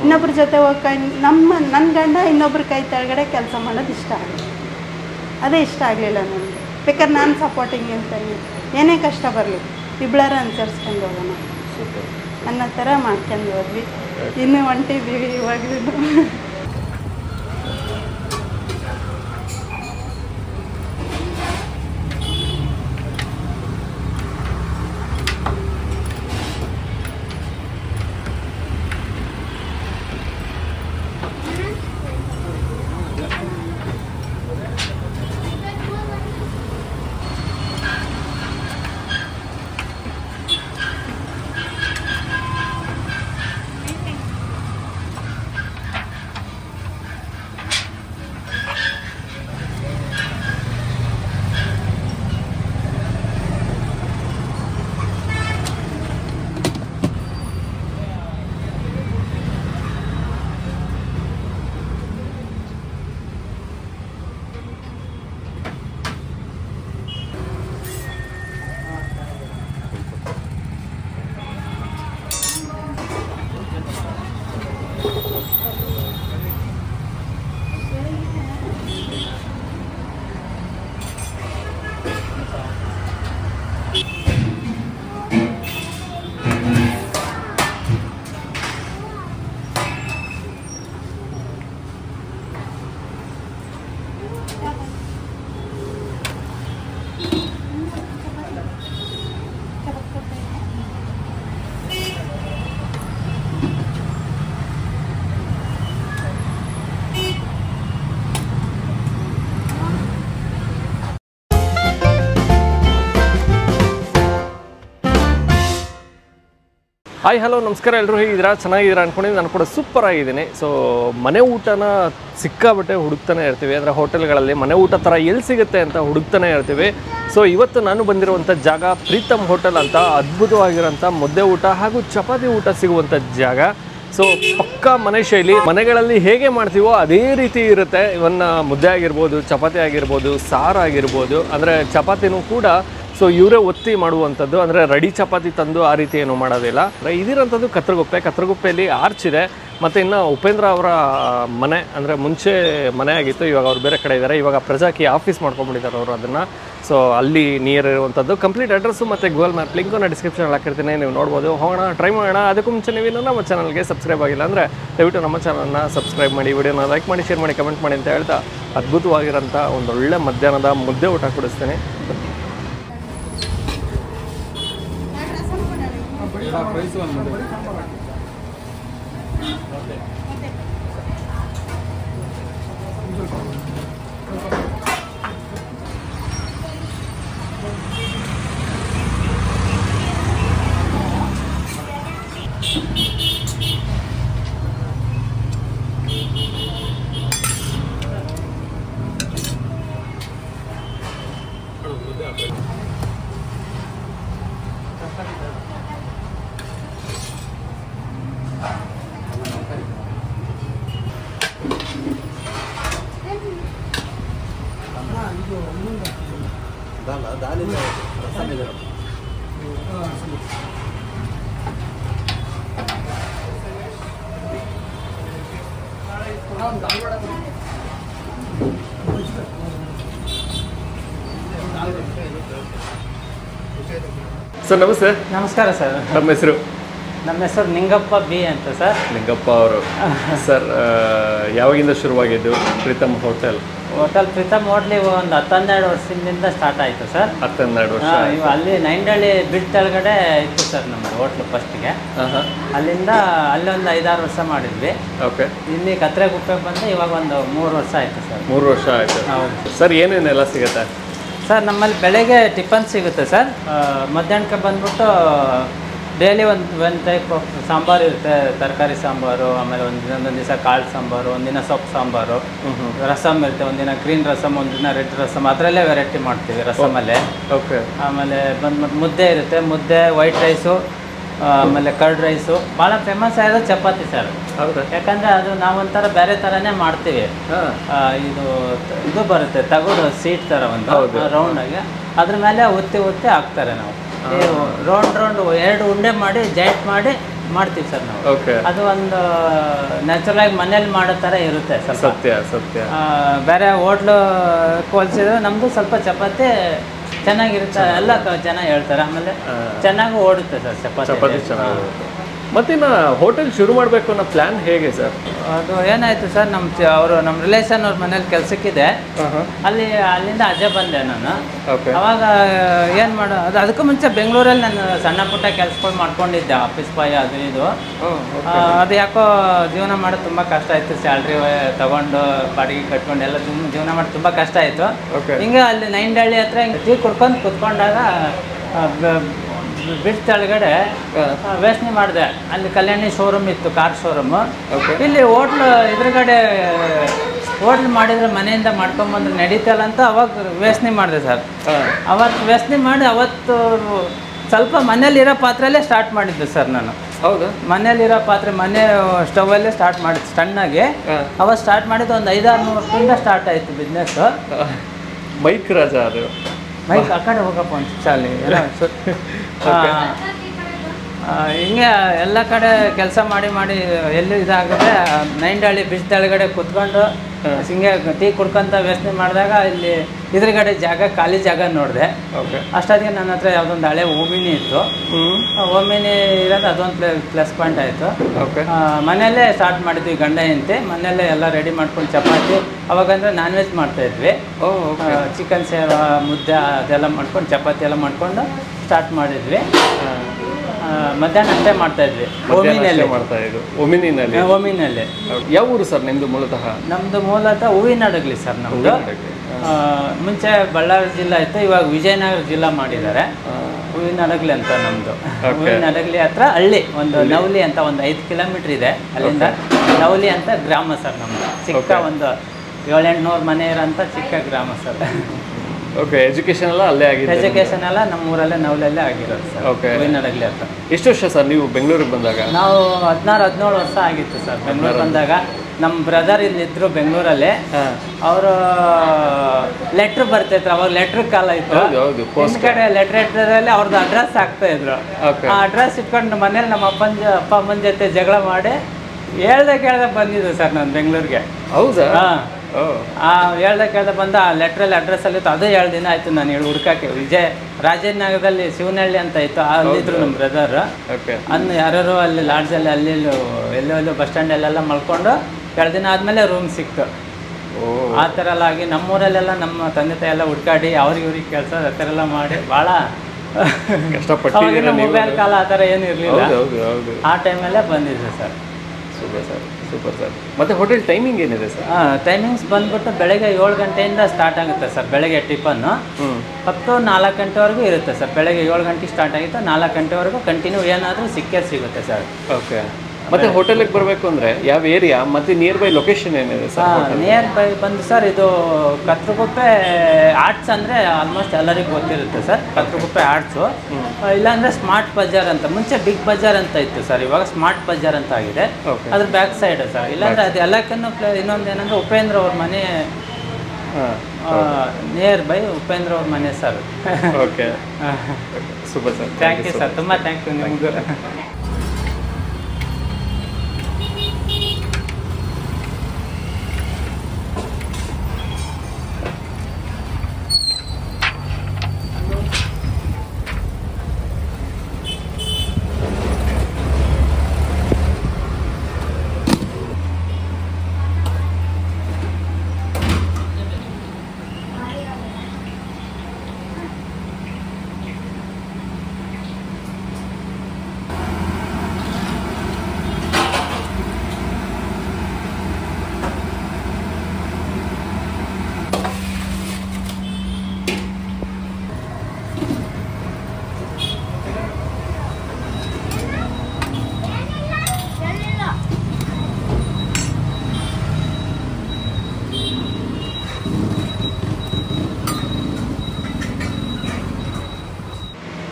ಇನ್ನೊಬ್ರ ಜೊತೆ ಹೋಗಿ ನನ್ನ ಗಂಡ ಇನ್ನೊಬ್ರ ಕೈ ಕೆಳಗಡೆ ಕೆಲಸ ಮಾಡೋದು ಇಷ್ಟ ಆಗಲ್ಲ. ಅದೇ ಇಷ್ಟ ಆಗಲಿಲ್ಲ ನನಗೆ. ಬೇಕಾದ್ರೆ ನಾನು ಸಪೋರ್ಟಿಂಗ್ ಇರ್ತಾನೆ, ಏನೇ ಕಷ್ಟ ಬರಲಿ ಇಬ್ಬಳಾರ ಅನುಸರಿಸ್ಕೊಂಡು ಹೋಗೋಣ ಅನ್ನೋ ಥರ ಮಾಡ್ಕೊಂಡು ಹೋದ್ವಿ. ಇನ್ನೂ ಹೊಂಟಿದ್ದೀವಿ ಇವಾಗಲೂ. ಹಾಯ್ ಹಲೋ ನಮಸ್ಕಾರ, ಎಲ್ಲರೂ ಹೇಗಿದ್ದೀರಾ? ಚೆನ್ನಾಗಿದ್ದೀರಾ ಅಂದ್ಕೊಂಡಿದ್ದು. ನಾನು ಕೂಡ ಸೂಪರ್ ಆಗಿದ್ದೀನಿ. ಸೊ ಮನೆ ಊಟನ ಸಿಕ್ಕಾಬಟ್ಟೆ ಹುಡುಕ್ತಾನೆ ಇರ್ತೀವಿ. ಅಂದರೆ ಹೋಟೆಲ್ಗಳಲ್ಲಿ ಮನೆ ಊಟ ಥರ ಎಲ್ಲಿ ಸಿಗುತ್ತೆ ಅಂತ ಹುಡುಕ್ತಾನೆ ಇರ್ತೀವಿ. ಸೊ ಇವತ್ತು ನಾನು ಬಂದಿರುವಂಥ ಜಾಗ ಪ್ರೀತಮ್ ಹೋಟೆಲ್ ಅಂತ. ಅದ್ಭುತವಾಗಿರೋಂಥ ಮುದ್ದೆ ಊಟ ಹಾಗೂ ಚಪಾತಿ ಊಟ ಸಿಗುವಂಥ ಜಾಗ. ಸೊ ಪಕ್ಕಾ ಮನೆ ಶೈಲಿ, ಮನೆಗಳಲ್ಲಿ ಹೇಗೆ ಮಾಡ್ತೀವೋ ಅದೇ ರೀತಿ ಇರುತ್ತೆ. ಇವನ್ನ ಮುದ್ದೆ ಆಗಿರ್ಬೋದು, ಚಪಾತಿ ಆಗಿರ್ಬೋದು, ಸಾರು ಆಗಿರ್ಬೋದು. ಅಂದರೆ ಚಪಾತಿನೂ ಕೂಡ ಸೊ ಇವರೇ ಒತ್ತಿ ಮಾಡುವಂಥದ್ದು. ಅಂದರೆ ರೆಡಿ ಚಪಾತಿ ತಂದು ಆ ರೀತಿ ಏನು ಮಾಡೋದಿಲ್ಲ. ಇದಿರೋಂಥದ್ದು ಕತ್ರಗುಪ್ಪೆಯಲ್ಲಿ ಆರ್ಚ್ ಇದೆ. ಮತ್ತು ಇನ್ನು ಉಪೇಂದ್ರ ಅವರ ಮನೆ, ಅಂದರೆ ಮುಂಚೆ ಮನೆ ಆಗಿತ್ತು, ಇವಾಗ ಅವ್ರು ಬೇರೆ ಕಡೆ ಇದ್ದಾರೆ. ಇವಾಗ ಪ್ರಜಾಕಿ ಆಫೀಸ್ ಮಾಡ್ಕೊಂಡ್ಬಿಟ್ಟಿದ್ದಾರೆ ಅವರು ಅದನ್ನು. ಸೊ ಅಲ್ಲಿ ನಿಯರ್ ಇರುವಂಥದ್ದು. ಕಂಪ್ಲೀಟ್ ಅಡ್ರೆಸ್ಸು ಮತ್ತು ಗೂಗಲ್ ಮ್ಯಾಪ್ ಲಿಂಕನ್ನು ಡಿಸ್ಕ್ರಿಪ್ಷನಲ್ಲಿ ಹಾಕಿರ್ತೀನಿ, ನೀವು ನೋಡ್ಬೋದು. ಹೋಗೋಣ, ಟ್ರೈ ಮಾಡೋಣ. ಅದಕ್ಕೂ ಮುಂಚೆ ನೀವು ನಮ್ಮ ಚಾನಲ್ಗೆ ಸಬ್ಸ್ಕ್ರೈಬ್ ಆಗಿಲ್ಲ ಅಂದರೆ ದಯವಿಟ್ಟು ನಮ್ಮ ಚಾನಲ್ನ ಸಬ್ಸ್ಕ್ರೈಬ್ ಮಾಡಿ, ವಿಡಿಯೋನ ಲೈಕ್ ಮಾಡಿ, ಶೇರ್ ಮಾಡಿ, ಕಮೆಂಟ್ ಮಾಡಿ ಅಂತ ಹೇಳ್ತಾ ಅದ್ಭುತವಾಗಿರೋಂಥ ಒಂದೊಳ್ಳೆ ಮಧ್ಯಾಹ್ನದ ಮುದ್ದೆ ಊಟ ಕೊಡಿಸ್ತೀನಿ. ಸರ್ ನಮಸ್ತೆ. ನಮಸ್ಕಾರ ಸರ್. ನಮ್ಮ ಹೆಸರು? ನಮ್ಮ ಹೆಸರು ನಿಂಗಪ್ಪ ಬಿ ಅಂತ ಸರ್. ನಿಂಗಪ್ಪ ಅವರು. ಸರ್ ಯಾವಾಗಿಂದ ಶುರುವಾಗಿದ್ದು ಪ್ರೀತಮ್ ಹೋಟೆಲ್? ಪ್ರೀತಮ್ ಹೋಟ್ಲಿ ಒಂದು 10-12 ವರ್ಷದಿಂದ ಸ್ಟಾರ್ಟ್ ಆಯಿತು ಸರ್. 10-12 ವರ್ಷ. ಅಲ್ಲಿ ನೈಂಡಳ್ಳಿ ಬಿಡ್ ಕೆಳಗಡೆ ಇತ್ತು ಸರ್ ನಮ್ಮದು ಹೋಟ್ಲು ಫಸ್ಟಿಗೆ. ಅಲ್ಲಿಂದ ಅಲ್ಲೊಂದು 5-6 ವರ್ಷ ಮಾಡಿದ್ವಿ. ಓಕೆ. ಇಲ್ಲಿ ಕತ್ರೆಗುಪ್ಪೆ ಬಂದು ಇವಾಗ ಒಂದು 3 ವರ್ಷ ಆಯಿತು ಸರ್. 3 ವರ್ಷ ಆಯಿತು. ಹೌದು ಸರ್. ಏನೇನೆಲ್ಲ ಸಿಗುತ್ತೆ ಸರ್? ನಮ್ಮಲ್ಲಿ ಬೆಳಗ್ಗೆ ಟಿಫನ್ ಸಿಗುತ್ತೆ ಸರ್. ಮಧ್ಯಾಹ್ನಕ್ಕೆ ಬಂದ್ಬಿಟ್ಟು ಡೈಲಿ ಒಂದು ಟೈಪ್ ಆಫ್ ಸಾಂಬಾರು ಇರುತ್ತೆ. ತರಕಾರಿ ಸಾಂಬಾರು, ಆಮೇಲೆ ಒಂದೊಂದು ದಿವಸ ಕಾಳು ಸಾಂಬಾರು, ಒಂದಿನ ಸೊಪ್ಪು ಸಾಂಬಾರು, ರಸಮ್ ಇರುತ್ತೆ. ಒಂದಿನ ಗ್ರೀನ್ ರಸಮ್, ಒಂದಿನ ರೆಡ್ ರಸಮ್, ಅದರಲ್ಲೇ ವೆರೈಟಿ ಮಾಡ್ತೀವಿ ರಸಮಲ್ಲೇ. ಓಕೆ. ಆಮೇಲೆ ಬಂದ್ಬಿಟ್ಟು ಮುದ್ದೆ ಇರುತ್ತೆ. ಮುದ್ದೆ, ವೈಟ್ ರೈಸು, ಆಮೇಲೆ ಕರ್ಡ್ ರೈಸು. ಭಾಳ ಫೇಮಸ್ ಆಗೋದು ಚಪಾತಿ ಸರ್. ಹೌದಾ? ಯಾಕಂದರೆ ಅದು ನಾವೊಂಥರ ಬೇರೆ ಥರನೇ ಮಾಡ್ತೀವಿ. ಇದು ಬರುತ್ತೆ ತಗೋಡು ಸೀಟ್ ಥರ ಒಂದು ರೌಂಡಾಗಿ, ಅದ್ರ ಮೇಲೆ ಒತ್ತಿ ಹಾಕ್ತಾರೆ ನಾವು. ರೌಂಡ್ 2 ಉಂಡೆ ಮಾಡಿ ಜಾಯಿಂಟ್ ಮಾಡಿ ಮಾಡ್ತೀವಿ ಸರ್ ನಾವು. ಓಕೆ. ಅದು ಒಂದು ನ್ಯಾಚುರಲ್ ಆಗಿ ಮನೇಲಿ ಮಾಡೋ ಥರ ಇರುತ್ತೆ ಸ್ವಲ್ಪ. ಸತ್ಯ ಸತ್ಯ. ಬೇರೆ ಹೋಟ್ಲು ಹೋಲಿಸಿದ್ರೆ ನಮ್ಮದು ಸ್ವಲ್ಪ ಚಪಾತಿ ಚೆನ್ನಾಗಿರುತ್ತೆ, ಎಲ್ಲ ಜನ ಹೇಳ್ತಾರೆ. ಆಮೇಲೆ ಚೆನ್ನಾಗಿ ಓಡುತ್ತೆ ಸರ್ ಚಪಾತಿ ಚೆನ್ನಾಗಿ. ಮತ್ತಿನ್ನು ಹೋಟೆಲ್ ಶುರು ಮಾಡಬೇಕು ಅನ್ನೋ ಪ್ಲ್ಯಾನ್ ಹೇಗೆ ಸರ್? ಅದು ಏನಾಯಿತು ಸರ್, ನಮ್ಮ ರಿಲೇಷನ್ ಅವ್ರ ಮನೇಲಿ ಕೆಲಸಕ್ಕಿದೆ, ಅಲ್ಲಿಂದ ಅಜೆ ಬಂದೆ ನಾನು. ಅವಾಗ ಏನು ಅದಕ್ಕೂ ಮುಂಚೆ ಬೆಂಗಳೂರಲ್ಲಿ ನಾನು ಸಣ್ಣ ಪುಟ್ಟ ಕೆಲಸಗಳು ಮಾಡ್ಕೊಂಡಿದ್ದೆ, ಆಫೀಸ್ ಬಾಯ್ ಅದು ಇದು. ಅದು ಯಾಕೋ ಜೀವನ ಮಾಡೋದು ತುಂಬ ಕಷ್ಟ ಆಯಿತು. ಸ್ಯಾಲ್ರಿ ತೊಗೊಂಡು ಬಾಡಿಗೆ ಕಟ್ಕೊಂಡು ಎಲ್ಲ ಜೀವನ ಮಾಡೋದು ತುಂಬ ಕಷ್ಟ ಆಯಿತು. ಹಿಂಗೆ ಅಲ್ಲಿ ನೈನ್ಡಳ್ಳಿ ಹತ್ರ ಹಿಂಗೆ ಟೀ ಕುಡ್ಕೊಂಡು ಕುತ್ಕೊಂಡಾಗ ಬಿಡ್ ಕೆಳಗಡೆ ವ್ಯಸನೆ ಮಾಡಿದೆ. ಅಲ್ಲಿ ಕಲ್ಯಾಣಿ ಶೋರೂಮ್ ಇತ್ತು, ಕಾರ್ ಶೋರೂಮು. ಇಲ್ಲಿ ಎದುರುಗಡೆ ಹೋಟ್ಲ್ ಮಾಡಿದ್ರೆ ಮನೆಯಿಂದ ಮಾಡ್ಕೊಂಬಂದ್ರೆ ನಡೀತಲ್ಲ ಅಂತ ಅವಾಗ ವ್ಯಸನೆ ಮಾಡಿದೆ ಸರ್. ಅವತ್ತು ವ್ಯಸನೆ ಮಾಡಿ ಅವತ್ತು ಸ್ವಲ್ಪ ಮನೇಲಿರೋ ಪಾತ್ರೆಯಲ್ಲೇ ಸ್ಟಾರ್ಟ್ ಮಾಡಿದ್ದೆ ಸರ್ ನಾನು. ಹೌದಾ? ಮನೇಲಿರೋ ಪಾತ್ರೆ ಮನೆ ಸ್ಟವಲ್ಲೇ ಸ್ಟಾರ್ಟ್ ಮಾಡಿದ್ದು ಸಣ್ಣಗೆ. ಅವತ್ತು ಸ್ಟಾರ್ಟ್ ಮಾಡಿದ್ದು ಒಂದು 500-600 ರೂಪಾಯಿಂದ ಸ್ಟಾರ್ಟ್ ಆಯಿತು ಬಿಸ್ನೆಸ್ಸು. ಬೈಕ್ ರಾಜ ಅದು. ಬೈಕ್ ಆ ಕಡೆ ಹೋಗಪ್ಪ ಒಂದು ಚಾಲಿ ಹಿಂಗೆ ಎಲ್ಲ ಕಡೆ ಕೆಲಸ ಮಾಡಿ ಎಲ್ಲಿ ಇದಾಗುತ್ತೆ. ನೈನ್ಡಳ್ಳಿ ಬಿಚ್ ತೆಳಗಡೆ ಕುತ್ಕೊಂಡು ಹಿಂಗೆ ಟೀ ಕುಡ್ಕೊಂತ ವ್ಯಸನೆ ಮಾಡಿದಾಗ ಇಲ್ಲಿ ಎದುರುಗಡೆ ಖಾಲಿ ಜಾಗ ನೋಡಿದೆ. ಅಷ್ಟೊತ್ತಿಗೆ ನನ್ನ ಹತ್ರ ಯಾವುದೊಂದು ಹಳೆ ಓಮಿನಿ ಇತ್ತು. ಓಮಿನಿ ಇರೋದು ಅದೊಂದು ಪ್ಲಸ್ ಪಾಯಿಂಟ್ ಆಯಿತು. ಮನೆಯಲ್ಲೇ ಸ್ಟಾರ್ಟ್ ಮಾಡಿದ್ವಿ ಗಂಡ ಹೆಂಡತಿ. ಮನೆಯಲ್ಲೇ ಎಲ್ಲ ರೆಡಿ ಮಾಡ್ಕೊಂಡು ಚಪಾತಿ, ಅವಾಗಂದ್ರೆ ನಾನ್ ವೆಜ್ ಮಾಡ್ತಾಯಿದ್ವಿ. ಚಿಕನ್ ಸೇವ ಮುದ್ದೆ ಅದೆಲ್ಲ ಮಾಡ್ಕೊಂಡು ಚಪಾತಿ ಎಲ್ಲ ಮಾಡ್ಕೊಂಡು ಸ್ಟಾರ್ಟ್ ಮಾಡಿದ್ವಿ. ಮಧ್ಯಾಹ್ನ ಅಷ್ಟೇ ಮಾಡ್ತಾಯಿದ್ವಿ ಓಮಿನಿನಲ್ಲಿ. ಯಾವ ಊರು ಸರ್ ನಿಮ್ಮದು ಮೂಲತಃ? ನಮ್ಮದು ಮೂಲತಃ ಹೂವಿನಡಗಲಿ ಸರ್ ನಮ್ಮದು. ಮುಂಚೆ ಬಳ್ಳಾರಿ ಜಿಲ್ಲಾ ಇತ್ತು, ಇವಾಗ ವಿಜಯನಗರ ಜಿಲ್ಲಾ ಮಾಡಿದ್ದಾರೆ. ಹೂವಿನಡಗಲಿ ಅಂತ ನಮ್ಮದು. ಹೂವಿನಡಗಲಿ ಹತ್ರ ಹಳ್ಳಿ ಒಂದು ನವಲಿ ಅಂತ ಒಂದು 5 ಕಿಲೋಮೀಟ್ರ್ ಇದೆ. ಅಲ್ಲಿಂದ ನವಲಿ ಅಂತ ಗ್ರಾಮ ಸರ್ ನಮ್ಮದು. ಚಿಕ್ಕ ಒಂದು 700-800 ಮನೆ ಇರೋಂಥ ಚಿಕ್ಕ ಗ್ರಾಮ ಸರ್. ಓಕೆ. ಎಜುಕೇಶನ್ ಎಲ್ಲ ಅಲ್ಲೇ ಆಗಿದೆ? ಎಜುಕೇಶನ್ ಎಲ್ಲ ನಮ್ಮೂರಲ್ಲೇ ನವಲಲ್ಲೇ ಆಗಿರೋದು ಸರ್. ಓಕೆ. ಹೂವಿನಡಗಲಿ ಅಂತ. ಎಷ್ಟು ವರ್ಷ ಸರ್ ನೀವು ಬೆಂಗಳೂರಿಗೆ ಬಂದಾಗ? ನಾವು 16-17 ವರ್ಷ ಆಗಿತ್ತು ಸರ್ ಬೆಂಗಳೂರು ಬಂದಾಗ. ನಮ್ಮ ಬ್ರದರ್ ಇಲ್ಲಿದ್ದರು ಬೆಂಗಳೂರಲ್ಲಿ. ಅವರು ಲೆಟ್ರ್ ಬರ್ತಿದ್ರು, ಅವಾಗ ಲೆಟ್ರ್ ಕಾಲ ಇತ್ತು. ಒಂದು ಕಡೆ ಲೆಟ್ರಲ್ಲಿ ಅವ್ರದ್ದು ಅಡ್ರೆಸ್ ಹಾಕ್ತಾಯಿದ್ರು. ಆ ಅಡ್ರೆಸ್ ಇಟ್ಕೊಂಡು ಮನೇಲಿ ನಮ್ಮ ಅಪ್ಪ ಅಮ್ಮನ ಜೊತೆ ಜಗಳ ಮಾಡಿ ಕೇಳ್ದೆ ಬಂದಿದ್ದು ಸರ್ ನಾನು ಬೆಂಗಳೂರಿಗೆ. ಹೌದಾ? ಕೇಳ್ದೆ ಬಂದ ಆ ಲೆಟ್ರಲ್ಲಿ ಅಡ್ರೆಸ್ಸಲ್ಲಿ ಇತ್ತು. ಅದು 7 ದಿನ ಆಯಿತು ನಾನು ಹುಡುಕಕ್ಕೆ. ರಾಜನಗರದಲ್ಲಿ ಶಿವನಹಳ್ಳಿ ಅಂತ ಇತ್ತು, ಅಲ್ಲಿದ್ರು ನಮ್ಮ ಬ್ರದರ್. ಅನ್ನು ಯಾರು ಅಲ್ಲಿ ಲಾಡ್ಜಲ್ಲಿ ಅಲ್ಲಿ ಎಲ್ಲೆಲ್ಲೋ ಬಸ್ ಸ್ಟ್ಯಾಂಡಲ್ಲೆಲ್ಲ ಮಲ್ಕೊಂಡು 2 ದಿನ ಆದಮೇಲೆ ರೂಮ್ ಸಿಕ್ತು. ಆ ಥರ ಎಲ್ಲ ಆಗಿ ನಮ್ಮೂರಲ್ಲೆಲ್ಲ ನಮ್ಮ ತಂದೆ ತಾಯಿ ಎಲ್ಲ ಹುಡ್ಕಾಡಿ ಅವ್ರಿಗೆ ಕೆಲಸ ಆ ಥರ ಎಲ್ಲ ಮಾಡಿ ಭಾಳ ಕಷ್ಟಪಟ್ಟು. ಮೊಬೈಲ್ ಕಾಲ ಆ ಥರ ಏನು ಇರಲಿಲ್ಲ. ಆ ಟೈಮಲ್ಲೇ ಬಂದಿದ್ದೆ ಸರ್. Super sir. ಮತ್ತು ಹೋಟೆಲ್ ಟೈಮಿಂಗ್ ಏನಿದೆ ಸರ್? ಟೈಮಿಂಗ್ಸ್ ಬಂದ್ಬಿಟ್ಟು ಬೆಳಗ್ಗೆ 7 ಗಂಟೆಯಿಂದ ಸ್ಟಾರ್ಟ್ ಆಗುತ್ತೆ ಸರ್. ಬೆಳಗ್ಗೆ ಟಿಫನ್ನು 4 ಗಂಟೆವರೆಗೂ ಇರುತ್ತೆ ಸರ್. ಬೆಳಗ್ಗೆ 7 ಗಂಟೆಗೆ ಸ್ಟಾರ್ಟ್ ಆಗುತ್ತೆ, 4 ಗಂಟೆವರೆಗೂ ಕಂಟಿನ್ಯೂ ಏನಾದರೂ ಸಿಗುತ್ತೆ ಸರ್. ಓಕೆ. ಮತ್ತು ಹೋಟೆಲಿಗೆ ಬರಬೇಕು ಅಂದರೆ ಯಾವ ಏರಿಯಾ ಮತ್ತು ನಿಯರ್ ಬೈ ಲೊಕೇಶನ್ ಏನಿದೆ ಸರ್? ನಿಯರ್ ಬೈ ಬಂದು ಸರ್ ಇದು ಕತ್ರಗುಪ್ಪೆ ಆರ್ಟ್ಸ್ ಅಂದರೆ ಆಲ್ಮೋಸ್ಟ್ ಎಲ್ಲರಿಗೂ ಗೊತ್ತಿರುತ್ತೆ ಸರ್. ಕತ್ರಗುಪ್ಪೆ ಆರ್ಟ್ಸು, ಇಲ್ಲಾಂದರೆ ಸ್ಮಾರ್ಟ್ ಬಜಾರ್ ಅಂತ. ಮುಂಚೆ ಬಿಗ್ ಬಜಾರ್ ಅಂತ ಇತ್ತು ಸರ್, ಇವಾಗ ಸ್ಮಾರ್ಟ್ ಬಜಾರ್ ಅಂತ ಆಗಿದೆ. ಅದ್ರ ಬ್ಯಾಕ್ ಸೈಡ್ ಸರ್. ಇಲ್ಲಾಂದರೆ ಅದು ಎಲ್ಲಕ್ಕೂ ಇನ್ನೊಂದು ಏನಂದರೆ ಉಪೇಂದ್ರ ಅವ್ರ ಮನೆ ನಿಯರ್ ಬೈ ಉಪೇಂದ್ರ ಅವ್ರ ಮನೆ sir. Okay. Super sir. Thank you sir, ತುಂಬ ಥ್ಯಾಂಕ್ ಯು ನಿಮಗೂ.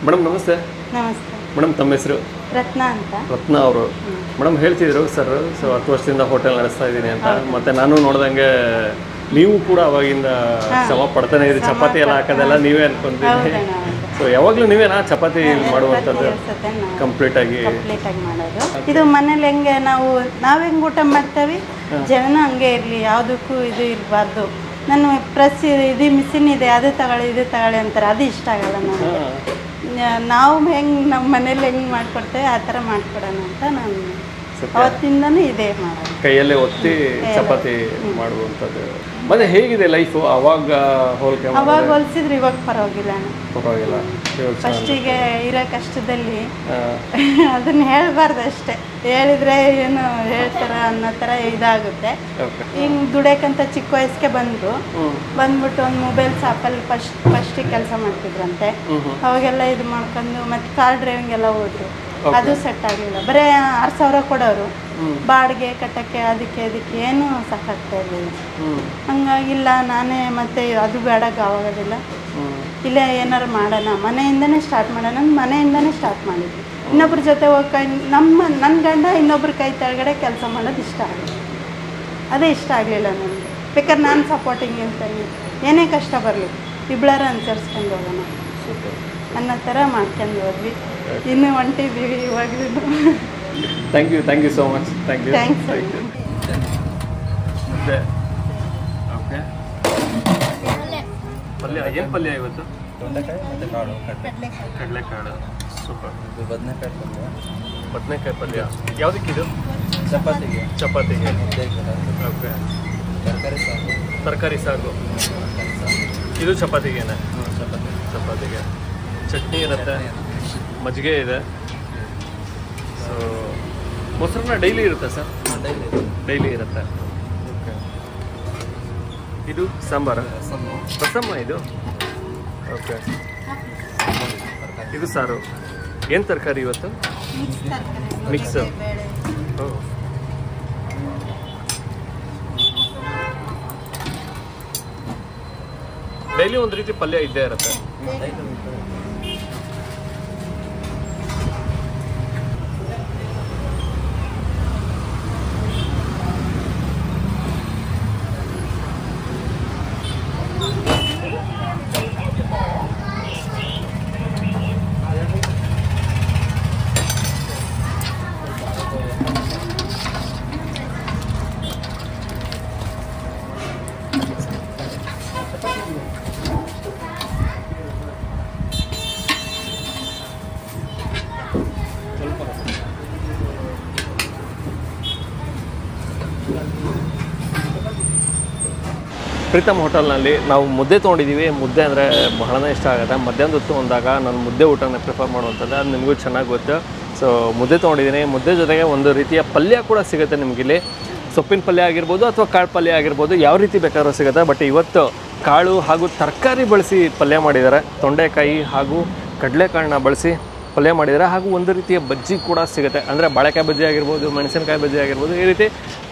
ಮೇಡಮ್ ನಮಸ್ತೆ. ನಮಸ್ತೆ ಮೇಡಮ್, ತಮ್ಮ ಹೆಸರು? ರತ್ನ ಅಂತ. ರತ್ನ ಅವರು. ಮೇಡಮ್ ಹೇಳ್ತಿದ್ರು ಸರ್, 10 ವರ್ಷದಿಂದ ಹೋಟೆಲ್ ನಡೆಸ್ತಾ ಇದ್ದೀನಿ ಅಂತ. ಮತ್ತು ನಾನು ನೋಡ್ದಂಗೆ ನೀವು ಕೂಡ ಅವಾಗಿಂದ ಶ್ರಮ ಪಡ್ತಾನೆ ಇದ್ರಿ, ಚಪಾತಿ ಎಲ್ಲ ಹಾಕೋದೆಲ್ಲ ನೀವೇ ಅನ್ಕೊಂತೀನಿ. ಹೌದಣ್ಣ ಹೌದು. ಸೊ ಯಾವಾಗಲೂ ನೀವೇನಾ ಚಪಾತಿ ಮಾಡುವಂಥದ್ದು ಅನ್ಸುತ್ತೆ ನಾವು ಕಂಪ್ಲೀಟಾಗಿ? ಕಂಪ್ಲೀಟಾಗಿ ಮಾಡೋದು. ಇದು ಮನೇಲಿ ಹೆಂಗೆ ನಾವು ಹೆಂಗೆ ಊಟ ಮಾಡ್ತೇವೆ, ಜನನ ಹಂಗೆ ಇರಲಿ, ಯಾವುದಕ್ಕೂ ಇದು ಇರಬಾರ್ದು. ನಾನು ಪ್ರೆಸ್ ಇದು ಮಿಷಿನ್ ಇದೆ, ಅದು ತಗೊಳ್ಳಿ ಇದು ತಗೊಳ್ಳಿ ಅಂತಾರೆ, ಅದು ಇಷ್ಟ ಆಗಲ್ಲ ನನಗೆ. ನಾವು ಹೆಂಗೆ ನಮ್ಮ ಮನೇಲಿ ಹೆಂಗೆ ಮಾಡಿಕೊಡ್ತೇವೆ ಆ ಥರ ಮಾಡಿಕೊಡೋಣ ಅಂತ ನಾನು ಅವತ್ತಿಂದನೂ ಇದೇ ಮಾಡೋದು. ಕೈಯಲ್ಲೇ ಒತ್ತಿ ಚಪಾತಿ ಮಾಡುವಂಥದ್ದು. ಮತ್ತೆ ಹೇಗಿದೆ ಲೈಫು ಅವಾಗ ಹೋಲಿಕೆ? ಅವಾಗ ಹೋಲಿಸಿದ್ರೆ ಇವಾಗ ಪರವಾಗಿಲ್ಲ ಅಣ್ಣ. ಪರವಾಗಿಲ್ಲ. ಫಸ್ಟಿಗೆ ಇರೋ ಕಷ್ಟದಲ್ಲಿ ಅದನ್ನ ಹೇಳ್ಬಾರ್ದು ಅಷ್ಟೇ, ಹೇಳಿದ್ರೆ ಏನು ಹೇಳ್ತಾರ ಅನ್ನೋ ಥರ ಇದಾಗುತ್ತೆ. ಹಿಂಗೆ ದುಡಿಯೋಕ್ಕಂತ ಚಿಕ್ಕ ವಯಸ್ಸಿಗೆ ಬಂದ್ಬಿಟ್ಟು ಒಂದು ಮೊಬೈಲ್ ಶಾಪಲ್ಲಿ ಫಸ್ಟಿಗೆ ಕೆಲಸ ಮಾಡ್ತಿದ್ರಂತೆ. ಅವಾಗೆಲ್ಲ ಇದು ಮಾಡ್ಕೊಂಡು ಮತ್ತೆ ಕಾರ್ ಡ್ರೈವಿಂಗ್ ಎಲ್ಲ ಹೋದ್ರು. ಅದು ಸೆಟ್ ಆಗಲಿಲ್ಲ. ಬರೀ 6,000 ಕೊಡೋರು, ಬಾಡಿಗೆ ಕಟ್ಟಕ್ಕೆ ಅದಕ್ಕೆ ಏನು ಸಾಕಾಗ್ತಾ ಇರಲಿಲ್ಲ. ಹಂಗಾಗಿಲ್ಲ, ನಾನೇ ಮತ್ತೆ ಅದು ಬೇಡ ಆಗೋದಿಲ್ಲ, ಇಲ್ಲೇ ಏನಾರು ಮಾಡೋಣ, ಮನೆಯಿಂದನೇ ಸ್ಟಾರ್ಟ್ ಮಾಡೋಣ, ಮನೆಯಿಂದನೇ ಸ್ಟಾರ್ಟ್ ಮಾಡಿದ್ವಿ. ಇನ್ನೊಬ್ರ ಜೊತೆ ಹೋಗಿ ನನ್ನ ಗಂಡ ಇನ್ನೊಬ್ರ ಕೈ ಕೆಳಗಡೆ ಕೆಲಸ ಮಾಡೋದು ಇಷ್ಟ ಆಗಲಿಲ್ಲ. ಅದೇ ಇಷ್ಟ ಆಗಲಿಲ್ಲ ನನಗೆ. ಬೇಕಾದ್ರೆ ನಾನು ಸಪೋರ್ಟಿಂಗ್ ಇರ್ತೀನಿ, ಏನೇ ಕಷ್ಟ ಬರಲಿ ಇಬ್ಬಳಾರ ಅನುಸರಿಸ್ಕೊಂಡು ಹೋಗೋಣ ಅನ್ನೋ ಥರ ಮಾಡ್ಕೊಂಡು ಹೋದ್ವಿ. ಇನ್ನೂ ಹೊಂಟಿದ್ದೀವಿ ಇವಾಗಲೂ. Thank you so much. Thanks. ಮತ್ತೆ ಓಕೆ, ಪಲ್ಯ ಏನು ಪಲ್ಯ ಇವತ್ತು? ತೊಂಡೆಕಾಯಿ ಮತ್ತು ಕಾಳು, ಕಡಲೆಕಾಳು. ಸೂಪರ್. ಬದನೆಕಾಯಿ ಪಲ್ಯ. ಬದನೆಕಾಯಿ ಪಲ್ಯ ಯಾವುದಕ್ಕಿದು? ಚಪಾತಿಗೆ. ಓಕೆ. ತರಕಾರಿ ಸಾಗು. ಇದು ಚಪಾತಿಗೆನಾ? ಚಪಾತಿಗೆ. ಚಟ್ನಿ ಇರುತ್ತೆ, ಮಜ್ಜಿಗೆ ಇದೆ. ಸೊ ಮೊಸರನ್ನ ಡೈಲಿ ಇರುತ್ತೆ ಸರ್? ಡೈಲಿ ಇರುತ್ತೆ. ಓಕೆ. ಇದು ಸಾಂಬಾರ? ರಸಮ್ಮ ಇದು? ಓಕೆ. ಇದು ಸಾರು. ಏನು ತರಕಾರಿ ಇವತ್ತು? ಮಿಕ್ಸ್. ಡೈಲಿ ಒಂದು ರೀತಿ ಪಲ್ಯ ಇದ್ದೇ ಇರುತ್ತೆ. ಪ್ರೀತಮ್ ಹೋಟೆಲ್ನಲ್ಲಿ ನಾವು ಮುದ್ದೆ ತೊಗೊಂಡಿದ್ದೀವಿ. ಮುದ್ದೆ ಅಂದರೆ ಬಹಳನೇ ಇಷ್ಟ ಆಗುತ್ತೆ. ಮಧ್ಯಾಹ್ನದ ಹೊತ್ತು ಅಂದಾಗ ನಾನು ಮುದ್ದೆ ಊಟನ ಪ್ರಿಫರ್ ಮಾಡುವಂಥದ್ದು, ಅದು ನಿಮಗೂ ಚೆನ್ನಾಗಿ ಗೊತ್ತು. ಸೊ ಮುದ್ದೆ ತೊಗೊಂಡಿದ್ದೀನಿ. ಮುದ್ದೆ ಜೊತೆಗೆ ಒಂದು ರೀತಿಯ ಪಲ್ಯ ಕೂಡ ಸಿಗುತ್ತೆ ನಿಮಗಿಲ್ಲಿ. ಸೊಪ್ಪಿನ ಪಲ್ಯ ಆಗಿರ್ಬೋದು ಅಥವಾ ಕಾಳು ಪಲ್ಯ ಆಗಿರ್ಬೋದು, ಯಾವ ರೀತಿ ಬೇಕಾದ್ರೂ ಸಿಗುತ್ತೆ. ಬಟ್ ಇವತ್ತು ಕಾಳು ಹಾಗೂ ತರಕಾರಿ ಬಳಸಿ ಪಲ್ಯ ಮಾಡಿದ್ದಾರೆ. ತೊಂಡೆಕಾಯಿ ಹಾಗೂ ಕಡಲೆಕಾಳನ್ನ ಬಳಸಿ ಪಲ್ಯ ಮಾಡಿದ್ದಾರೆ. ಹಾಗೂ ಒಂದು ರೀತಿಯ ಬಜ್ಜಿ ಕೂಡ ಸಿಗುತ್ತೆ. ಅಂದರೆ ಬಾಳೆಕಾಯಿ ಬಜ್ಜಿ ಆಗಿರ್ಬೋದು, ಮೆಣಸಿನಕಾಯಿ ಬಜ್ಜಿ ಆಗಿರ್ಬೋದು, ಈ ರೀತಿ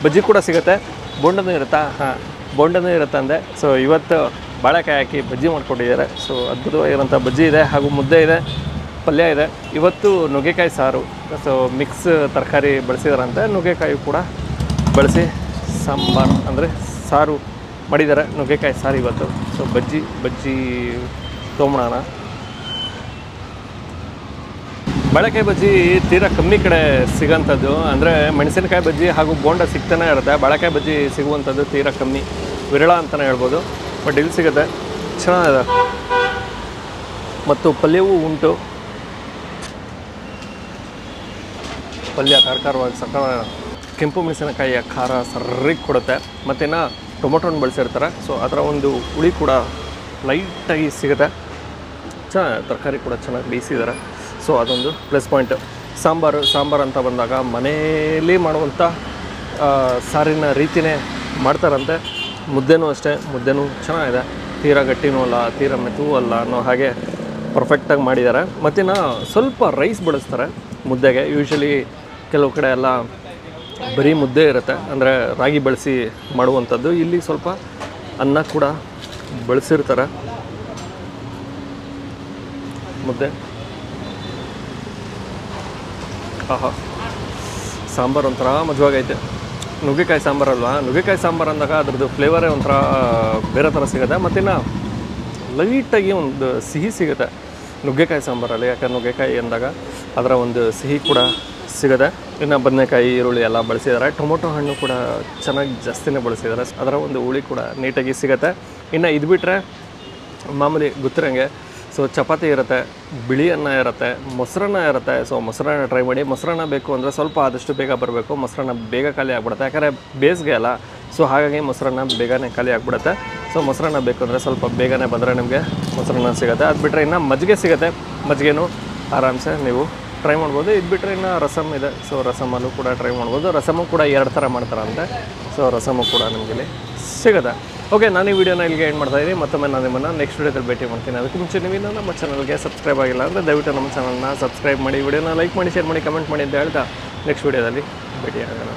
ಬಜ್ಜಿ ಕೂಡ ಸಿಗುತ್ತೆ. ಬೋಂಡನೂ ಇರುತ್ತಾ? ಹಾಂ, ಬೋಂಡನೂ ಇರುತ್ತೆ ಅಂದೆ. ಸೊ ಇವತ್ತು ಬಾಳೆಕಾಯಿ ಹಾಕಿ ಬಜ್ಜಿ ಮಾಡಿಕೊಟ್ಟಿದ್ದಾರೆ. ಸೊ ಅದ್ಭುತವಾಗಿರೋಂಥ ಬಜ್ಜಿ ಇದೆ, ಹಾಗೂ ಮುದ್ದೆ ಇದೆ, ಪಲ್ಯ ಇದೆ. ಇವತ್ತು ನುಗ್ಗೆಕಾಯಿ ಸಾರು. ಸೊ ಮಿಕ್ಸ್ ತರಕಾರಿ ಬಳಸಿದಾರಂತೆ. ನುಗ್ಗೆಕಾಯಿ ಕೂಡ ಬಳಸಿ ಸಾಂಬಾರು ಅಂದರೆ ಸಾರು ಮಾಡಿದ್ದಾರೆ. ನುಗ್ಗೆಕಾಯಿ ಸಾರು ಇವತ್ತು. ಸೊ ಬಜ್ಜಿ ತೊಗೊಂಬರೋಣ. ಬಾಳೆಕಾಯಿ ಬಜ್ಜಿ ತೀರಾ ಕಮ್ಮಿ ಕಡೆ ಸಿಗೋಂಥದ್ದು. ಅಂದರೆ ಮೆಣಸಿನಕಾಯಿ ಬಜ್ಜಿ ಹಾಗೂ ಬೋಂಡ ಸಿಗ್ತಾನೆ ಇರುತ್ತೆ. ಬಾಳೆಕಾಯಿ ಬಜ್ಜಿ ಸಿಗುವಂಥದ್ದು ತೀರಾ ಕಮ್ಮಿ, ವಿರಳ ಅಂತಲೇ ಹೇಳ್ಬೋದು. ಬಟ್ ಇಲ್ಲಿ ಸಿಗುತ್ತೆ, ಚೆನ್ನಾಗಿದೆ. ಮತ್ತು ಪಲ್ಯವೂ ಉಂಟು. ಪಲ್ಯ ಖಾರವಾಗಿ ಕೆಂಪು ಮೆಣಸಿನಕಾಯಿಯ ಖಾರ ಸರ್ರಿಗೆ ಕೊಡುತ್ತೆ. ಮತ್ತಿನ್ನು ಟೊಮೊಟೊನ ಬಳಸಿರ್ತಾರೆ. ಸೊ ಅದರ ಒಂದು ಹುಳಿ ಕೂಡ ಲೈಟಾಗಿ ಸಿಗುತ್ತೆ. ಚೆನ್ನಾಗಿ ತರಕಾರಿ ಕೂಡ ಚೆನ್ನಾಗಿ ಬೇಯಿಸಿದ್ದಾರೆ. ಸೊ ಅದೊಂದು ಪ್ಲಸ್ ಪಾಯಿಂಟು. ಸಾಂಬಾರು ಅಂತ ಬಂದಾಗ ಮನೆಯಲ್ಲಿ ಮಾಡುವಂಥ ಸಾರಿನ ರೀತಿಯೇ ಮಾಡ್ತಾರಂತೆ. ಮುದ್ದೆನೂ ಅಷ್ಟೇ, ಮುದ್ದೆನೂ ಚೆನ್ನಾಗಿದೆ. ತೀರಾ ಗಟ್ಟಿನೂ ಅಲ್ಲ, ತೀರಾ ಮೆತ್ತೂ ಅಲ್ಲ ಅನ್ನೋ ಹಾಗೆ ಪರ್ಫೆಕ್ಟಾಗಿ ಮಾಡಿದ್ದಾರೆ. ಮತ್ತಿನ್ನು ಸ್ವಲ್ಪ ರೈಸ್ ಬಳಸ್ತಾರೆ ಮುದ್ದೆಗೆ. ಯೂಶ್ವಲಿ ಕೆಲವು ಕಡೆ ಎಲ್ಲ ಬರೀ ಮುದ್ದೆ ಇರುತ್ತೆ, ಅಂದರೆ ರಾಗಿ ಬಳಸಿ ಮಾಡುವಂಥದ್ದು. ಇಲ್ಲಿ ಸ್ವಲ್ಪ ಅನ್ನ ಕೂಡ ಬಳಸಿರ್ತಾರೆ. ಮುದ್ದೆ ಆಹಾ, ಸಾಂಬಾರು ಒಂಥರ ಮಜವಾಗೈತೆ. ನುಗ್ಗೆಕಾಯಿ ಸಾಂಬಾರು ಅಲ್ವಾ, ನುಗ್ಗೆಕಾಯಿ ಸಾಂಬಾರು ಅಂದಾಗ ಅದ್ರದ್ದು ಫ್ಲೇವರೇ ಒಂಥರ ಬೇರೆ ಥರ ಸಿಗುತ್ತೆ. ಮತ್ತಿನ್ನು ಲೈಟಾಗಿ ಒಂದು ಸಿಹಿ ಸಿಗುತ್ತೆ ನುಗ್ಗೆಕಾಯಿ ಸಾಂಬಾರಲ್ಲಿ, ಯಾಕಂದ್ರೆ ನುಗ್ಗೆಕಾಯಿ ಅಂದಾಗ ಅದರ ಒಂದು ಸಿಹಿ ಕೂಡ ಸಿಗುತ್ತೆ. ಇನ್ನು ಬದನೆಕಾಯಿ, ಈರುಳ್ಳಿ ಎಲ್ಲ ಬಳಸಿದ್ದಾರೆ. ಟೊಮೊಟೊ ಹಣ್ಣು ಕೂಡ ಚೆನ್ನಾಗಿ ಜಾಸ್ತಿನೇ ಬಳಸಿದ್ದಾರೆ, ಅದರ ಒಂದು ಹುಳಿ ಕೂಡ ನೀಟಾಗಿ ಸಿಗುತ್ತೆ. ಇನ್ನು ಇದು ಬಿಟ್ಟರೆ ಮಾಮೂಲಿ ಗೊತ್ತಿರಂಗೆ ಸೊ ಚಪಾತಿ ಇರುತ್ತೆ, ಬಿಳಿ ಅನ್ನ ಇರುತ್ತೆ, ಮೊಸರನ್ನ ಇರುತ್ತೆ. ಸೊ ಮೊಸರನ್ನ ಟ್ರೈ ಮಾಡಿ. ಮೊಸರನ್ನ ಬೇಕು ಅಂದರೆ ಸ್ವಲ್ಪ ಆದಷ್ಟು ಬೇಗ ಬರಬೇಕು, ಮೊಸರನ್ನ ಬೇಗ ಖಾಲಿ ಆಗಿಬಿಡುತ್ತೆ, ಯಾಕಂದರೆ ಬೇಸಿಗೆ ಅಲ್ಲ. ಸೊ ಹಾಗಾಗಿ ಮೊಸರನ್ನ ಬೇಗನೆ ಖಾಲಿ ಆಗಿಬಿಡುತ್ತೆ. ಸೊ ಮೊಸರನ್ನ ಬೇಕು ಅಂದರೆ ಸ್ವಲ್ಪ ಬೇಗನೆ ಬಂದರೆ ನಿಮಗೆ ಮೊಸರನ್ನ ಸಿಗುತ್ತೆ. ಅದು ಬಿಟ್ಟರೆ ಇನ್ನು ಮಜ್ಜಿಗೆ ಸಿಗುತ್ತೆ, ಮಜ್ಜಿಗೆನೂ ಆರಾಮ್ಸೆ ನೀವು ಟ್ರೈ ಮಾಡ್ಬೋದು. ಇದು ಬಿಟ್ಟರೆ ಇನ್ನು ರಸಮ್ ಇದೆ, ಸೊ ರಸಮಲ್ಲೂ ಕೂಡ ಟ್ರೈ ಮಾಡ್ಬೋದು. ರಸಮು ಕೂಡ 2 ಥರ ಮಾಡ್ತಾರಂತೆ, ಸೊ ರಸಮು ಕೂಡ ನಿಮಗೆ ಸಿಗುತ್ತೆ. ಓಕೆ, ನಾನು ಈ ವಿಡಿಯೋನ ಇಲ್ಲಿಗೆ ಏನು ಮಾಡ್ತಾಯಿದ್ದೀನಿ. ಮತ್ತೊಮ್ಮೆ ನಾನು ನಿಮ್ಮನ್ನು ನೆಕ್ಸ್ಟ್ ವಿಡಿಯೋದಲ್ಲಿ ಭೇಟಿ ಮಾಡ್ತೀನಿ. ಅದಕ್ಕೆ ಮುಂಚೆ ನೀವು ನಮ್ಮ ಚಾನಲ್ಗೆ ಸಬ್ಸ್ಕ್ರೈಬ್ ಆಗಿಲ್ಲ ಅಂದರೆ ದಯವಿಟ್ಟು ನಮ್ಮ ಚಾನಲ್ನ ಸಬ್ಸ್ಕ್ರೈಬ್ ಮಾಡಿ, ವಿಡಿಯೋನ ಲೈಕ್ ಮಾಡಿ, ಶೇರ್ ಮಾಡಿ, ಕಮೆಂಟ್ ಮಾಡಿ ಅಂತ ಹೇಳ್ತಾ ನೆಕ್ಸ್ಟ್ ವಿಡಿಯೋದಲ್ಲಿ ಭೇಟಿ ಆಗೋಣ.